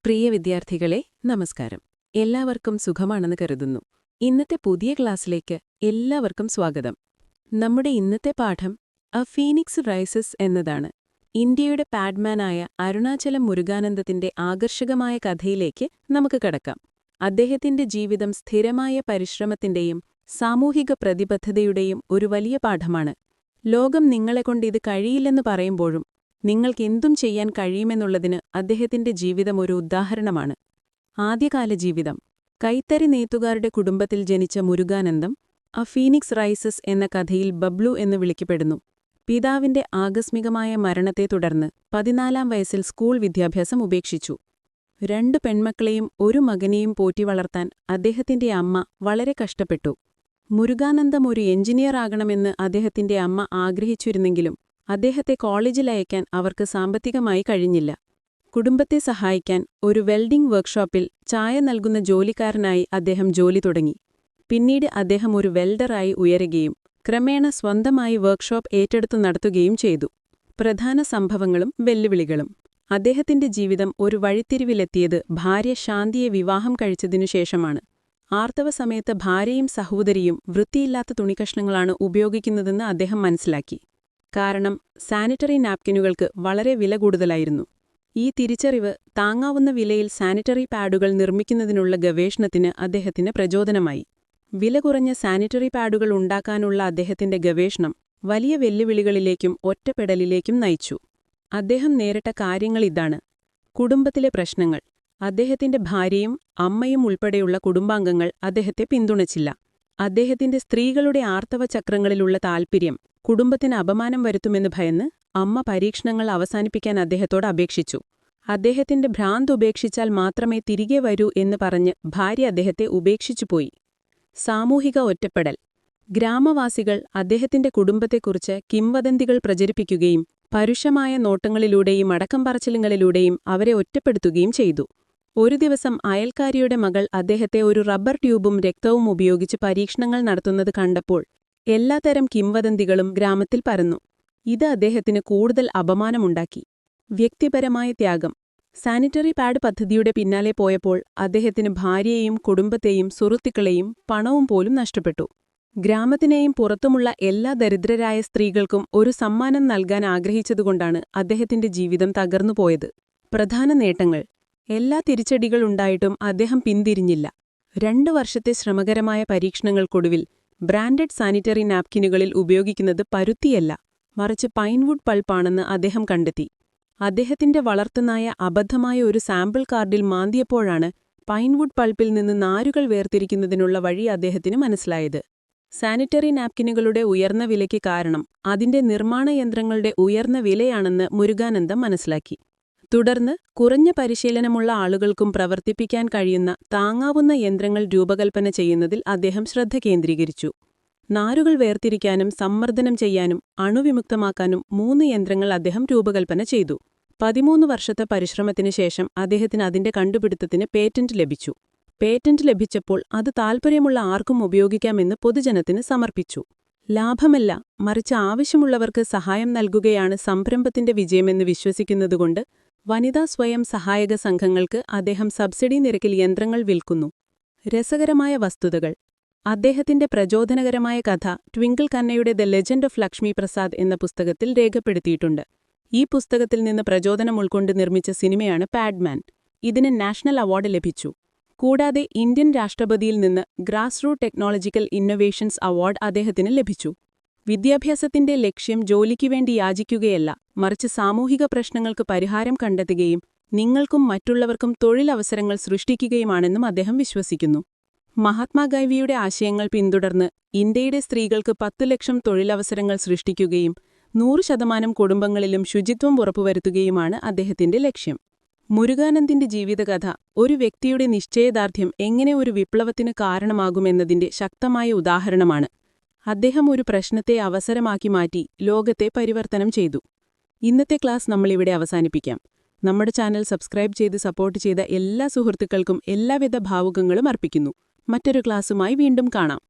പ്രിയ വിദ്യാർത്ഥികളെ നമസ്കാരം. എല്ലാവർക്കും സുഖമാണെന്ന് കരുതുന്നു. ഇന്നത്തെ പുതിയ ക്ലാസ്സിലേക്ക് എല്ലാവർക്കും സ്വാഗതം. നമ്മുടെ ഇന്നത്തെ പാഠം എ ഫീനിക്സ് റൈസസ് എന്നതാണ്. ഇന്ത്യയുടെ പാഡ്മാനായ അരുണാചലം മുരുകാനന്ദത്തിന്റെ ആകർഷകമായ കഥയിലേക്ക് നമുക്ക് കടക്കാം. അദ്ദേഹത്തിന്റെ ജീവിതം സ്ഥിരമായ പരിശ്രമത്തിന്റെയും സാമൂഹിക പ്രതിബദ്ധതയുടെയും ഒരു വലിയ പാഠമാണ്. ലോകം നിങ്ങളെക്കൊണ്ട് ഇത് കഴിയില്ലെന്ന് പറയുമ്പോഴും നിങ്ങൾക്കെന്തും ചെയ്യാൻ കഴിയുമെന്നുള്ളതിന് അദ്ദേഹത്തിന്റെ ജീവിതം ഒരു ഉദാഹരണമാണ്. ആദ്യകാല ജീവിതം. കൈത്തറി നെയ്ത്തുകാരുടെ കുടുംബത്തിൽ ജനിച്ച മുരുകാനന്ദം എ ഫീനിക്സ് റൈസസ് എന്ന കഥയിൽ ബബ്ലു എന്ന് വിളിക്കപ്പെടുന്നു. പിതാവിന്റെ ആകസ്മികമായ മരണത്തെ തുടർന്ന് 14-ാം വയസ്സിൽ സ്കൂൾ വിദ്യാഭ്യാസം ഉപേക്ഷിച്ചു. 2 പെൺമക്കളെയും ഒരു മകനെയും പോറ്റി വളർത്താൻ അദ്ദേഹത്തിന്റെ അമ്മ വളരെ കഷ്ടപ്പെട്ടു. മുരുകാനന്ദം ഒരു എഞ്ചിനീയർ ആകണമെന്ന് അദ്ദേഹത്തിന്റെ അമ്മ ആഗ്രഹിച്ചിരുന്നെങ്കിലും അദ്ദേഹത്തെ കോളേജിൽ അയക്കാൻ അവർക്ക് സാമ്പത്തികമായി കഴിഞ്ഞില്ല. കുടുംബത്തെ സഹായിക്കാൻ ഒരു വെൽഡിംഗ് വർക്ക്ഷോപ്പിൽ ചായ നൽകുന്ന ജോലിക്കാരനായി അദ്ദേഹം ജോലി തുടങ്ങി. പിന്നീട് അദ്ദേഹം ഒരു വെൽഡറായി ഉയരുകയും ക്രമേണ സ്വന്തമായി വർക്ക്ഷോപ്പ് ഏറ്റെടുത്തു നടത്തുകയും ചെയ്തു. പ്രധാന സംഭവങ്ങളും വെല്ലുവിളികളും. അദ്ദേഹത്തിന്റെ ജീവിതം ഒരു വഴിത്തിരിവിലെത്തിയത് ഭാര്യ ശാന്തിയെ വിവാഹം കഴിച്ചതിനുശേഷമാണ്. ആർത്തവ സമയത്ത് ഭാര്യയും സഹോദരിയും വൃത്തിയില്ലാത്ത തുണിക്കഷ്ണങ്ങളാണ് ഉപയോഗിക്കുന്നതെന്ന് അദ്ദേഹം മനസ്സിലാക്കി. കാരണം സാനിറ്ററി നാപ്കിനുകൾക്ക് വളരെ വില കൂടുതലായിരുന്നു. ഈ തിരിച്ചറിവ് താങ്ങാവുന്ന വിലയിൽ സാനിറ്ററി പാഡുകൾ നിർമ്മിക്കുന്നതിനുള്ള ഗവേഷണത്തിന് അദ്ദേഹത്തിന് പ്രചോദനമായി. വില കുറഞ്ഞ സാനിറ്ററി പാഡുകൾ ഉണ്ടാക്കാനുള്ള അദ്ദേഹത്തിന്റെ ഗവേഷണം വലിയ വെല്ലുവിളികളിലേക്കും ഒറ്റപ്പെടലിലേക്കും നയിച്ചു. അദ്ദേഹം നേരിട്ട കാര്യങ്ങളിതാണ്. കുടുംബത്തിലെ പ്രശ്നങ്ങൾ. അദ്ദേഹത്തിന്റെ ഭാര്യയും അമ്മയും ഉൾപ്പെടെയുള്ള കുടുംബാംഗങ്ങൾ അദ്ദേഹത്തെ പിന്തുണച്ചില്ല. അദ്ദേഹത്തിന്റെ സ്ത്രീകളുടെ ആർത്തവചക്രങ്ങളിലുള്ള താൽപര്യം കുടുംബത്തിന് അപമാനം വരുത്തുമെന്ന് ഭയന്ന് അമ്മ പരീക്ഷണങ്ങൾ അവസാനിപ്പിക്കാൻ അദ്ദേഹത്തോട് അപേക്ഷിച്ചു. അദ്ദേഹത്തിന്റെ ഭ്രാന്ത് ഉപേക്ഷിച്ചാൽ മാത്രമേ തിരികെ വരൂ എന്ന് പറഞ്ഞ് ഭാര്യ അദ്ദേഹത്തെ ഉപേക്ഷിച്ചുപോയി. സാമൂഹിക ഒറ്റപ്പെടൽ. ഗ്രാമവാസികൾ അദ്ദേഹത്തിന്റെ കുടുംബത്തെക്കുറിച്ച് കിംവദന്തികൾ പ്രചരിപ്പിക്കുകയും പരുഷമായ നോട്ടങ്ങളിലൂടെയും അടക്കം പറച്ചിലുകളിലൂടെയും അവരെ ഒറ്റപ്പെടുത്തുകയും ചെയ്തു. ഒരു ദിവസം അയൽക്കാരിയുടെ മകൾ അദ്ദേഹത്തെ ഒരു റബ്ബർ ട്യൂബും രക്തവും ഉപയോഗിച്ച് പരീക്ഷണങ്ങൾ നടത്തുന്നത് കണ്ടപ്പോൾ എല്ലാത്തരം കിംവദന്തികളും ഗ്രാമത്തിൽ പരന്നു. ഇത് അദ്ദേഹത്തിന് കൂടുതൽ അപമാനമുണ്ടാക്കി. വ്യക്തിപരമായ ത്യാഗം. സാനിറ്ററി പാഡ് പദ്ധതിയുടെ പിന്നാലെ പോയപ്പോൾ അദ്ദേഹത്തിന് ഭാര്യയെയും കുടുംബത്തെയും സുഹൃത്തുക്കളെയും പണവും പോലും നഷ്ടപ്പെട്ടു. ഗ്രാമത്തിനെയും പുറത്തുമുള്ള എല്ലാ ദരിദ്രരായ സ്ത്രീകൾക്കും ഒരു സമ്മാനം നൽകാൻ ആഗ്രഹിച്ചതുകൊണ്ടാണ് അദ്ദേഹത്തിന്റെ ജീവിതം തകർന്നുപോയത്. പ്രധാന നേട്ടങ്ങൾ. എല്ലാ തിരിച്ചടികളുണ്ടായിട്ടും അദ്ദേഹം പിന്തിരിഞ്ഞില്ല. 2 വർഷത്തെ ശ്രമകരമായ പരീക്ഷണങ്ങൾക്കൊടുവിൽ ബ്രാൻഡഡ് സാനിറ്ററി നാപ്കിനുകളിൽ ഉപയോഗിക്കുന്നത് പരുത്തിയല്ല, മറിച്ച് പൈൻവുഡ് പൾപ്പാണെന്ന് അദ്ദേഹം കണ്ടെത്തി. അദ്ദേഹത്തിന്റെ വളർത്തുനായ അബദ്ധമായ ഒരു സാമ്പിൾ കാർഡിൽ മാന്തിയപ്പോഴാണ് പൈൻവുഡ് പൾപ്പിൽ നിന്ന് നാരുകൾ വേർതിരിക്കുന്നതിനുള്ള വഴി അദ്ദേഹത്തിന് മനസ്സിലായത്. സാനിറ്ററി നാപ്കിനുകളുടെ ഉയർന്ന വിലയ്ക്ക് കാരണം അതിന്റെ നിർമ്മാണ യന്ത്രങ്ങളുടെ ഉയർന്ന വിലയാണെന്ന് മുരുകാനന്ദം മനസ്സിലാക്കി. തുടർന്ന് കുറഞ്ഞ പരിശീലനമുള്ള ആളുകൾക്കും പ്രവർത്തിപ്പിക്കാൻ കഴിയുന്ന താങ്ങാവുന്ന യന്ത്രങ്ങൾ രൂപകൽപ്പന ചെയ്യുന്നതിൽ അദ്ദേഹം ശ്രദ്ധ കേന്ദ്രീകരിച്ചു. നാരുകൾ വേർതിരിക്കാനും സമ്മർദ്ദനം ചെയ്യാനും അണുവിമുക്തമാക്കാനും 3 യന്ത്രങ്ങൾ അദ്ദേഹം രൂപകൽപ്പന ചെയ്തു. 13 വർഷത്തെ പരിശ്രമത്തിനു ശേഷം അദ്ദേഹത്തിന് അതിന്റെ കണ്ടുപിടുത്തത്തിന് പേറ്റന്റ് ലഭിച്ചു. പേറ്റന്റ് ലഭിച്ചപ്പോൾ അത് താൽപ്പര്യമുള്ള ആർക്കും ഉപയോഗിക്കാമെന്ന് പൊതുജനത്തിന് സമർപ്പിച്ചു. ലാഭമല്ല, മറിച്ച് ആവശ്യമുള്ളവർക്ക് സഹായം നൽകുകയാണ് സംരംഭത്തിന്റെ വിജയമെന്ന് വിശ്വസിക്കുന്നതുകൊണ്ട് വനിതാ സ്വയം സഹായക സംഘങ്ങൾക്ക് അദ്ദേഹം സബ്സിഡി നിരക്കിൽ യന്ത്രങ്ങൾ വിൽക്കുന്നു. രസകരമായ വസ്തുതകൾ. അദ്ദേഹത്തിന്റെ പ്രചോദനകരമായ കഥ ട്വിങ്കിൾ ഖന്നയുടെ the legend of Lakshmi Prasad എന്ന പുസ്തകത്തിൽ രേഖപ്പെടുത്തിയിട്ടുണ്ട്. ഈ പുസ്തകത്തിൽ നിന്ന് പ്രചോദനം ഉൾക്കൊണ്ട് നിർമ്മിച്ച സിനിമയാണ് പാഡ്മാൻ. ഇതിന് നാഷണൽ അവാർഡ് ലഭിച്ചു. കൂടാതെ ഇന്ത്യൻ രാഷ്ട്രപതിയിൽ നിന്ന് grass root technological innovations award അദ്ദേഹത്തിന് ലഭിച്ചു. വിദ്യാഭ്യാസത്തിന്റെ ലക്ഷ്യം ജോലിക്കുവേണ്ടി യാചിക്കുകയല്ല, മറിച്ച് സാമൂഹിക പ്രശ്നങ്ങൾക്ക് പരിഹാരം കണ്ടെത്തുകയും നിങ്ങൾക്കും മറ്റുള്ളവർക്കും തൊഴിലവസരങ്ങൾ സൃഷ്ടിക്കുകയുമാണെന്നും അദ്ദേഹം വിശ്വസിക്കുന്നു. മഹാത്മാഗാന്ധിയുടെ ആശയങ്ങൾ പിന്തുടർന്ന് ഇന്ത്യയുടെ സ്ത്രീകൾക്ക് 10 ലക്ഷം തൊഴിലവസരങ്ങൾ സൃഷ്ടിക്കുകയും 100% കുടുംബങ്ങളിലും ശുചിത്വം ഉറപ്പുവരുത്തുകയുമാണ് അദ്ദേഹത്തിന്റെ ലക്ഷ്യം. മുരുകാനന്ദിന്റെ ജീവിതകഥ ഒരു വ്യക്തിയുടെ നിശ്ചയദാർഢ്യം എങ്ങനെ ഒരു വിപ്ലവത്തിന് കാരണമാകുമെന്നതിന്റെ ശക്തമായ ഉദാഹരണമാണ്. അദ്ദേഹം ഒരു പ്രശ്നത്തെ അവസരമാക്കി മാറ്റി ലോകത്തെ പരിവർത്തനം ചെയ്തു. ഇന്നത്തെ ക്ലാസ് നമ്മളിവിടെ അവസാനിപ്പിക്കാം. നമ്മുടെ ചാനൽ സബ്സ്ക്രൈബ് ചെയ്ത് സപ്പോർട്ട് ചെയ്ത എല്ലാ സുഹൃത്തുക്കൾക്കും എല്ലാവിധ ഭാവുകങ്ങളും അർപ്പിക്കുന്നു. മറ്റൊരു ക്ലാസ്സുമായി വീണ്ടും കാണാം.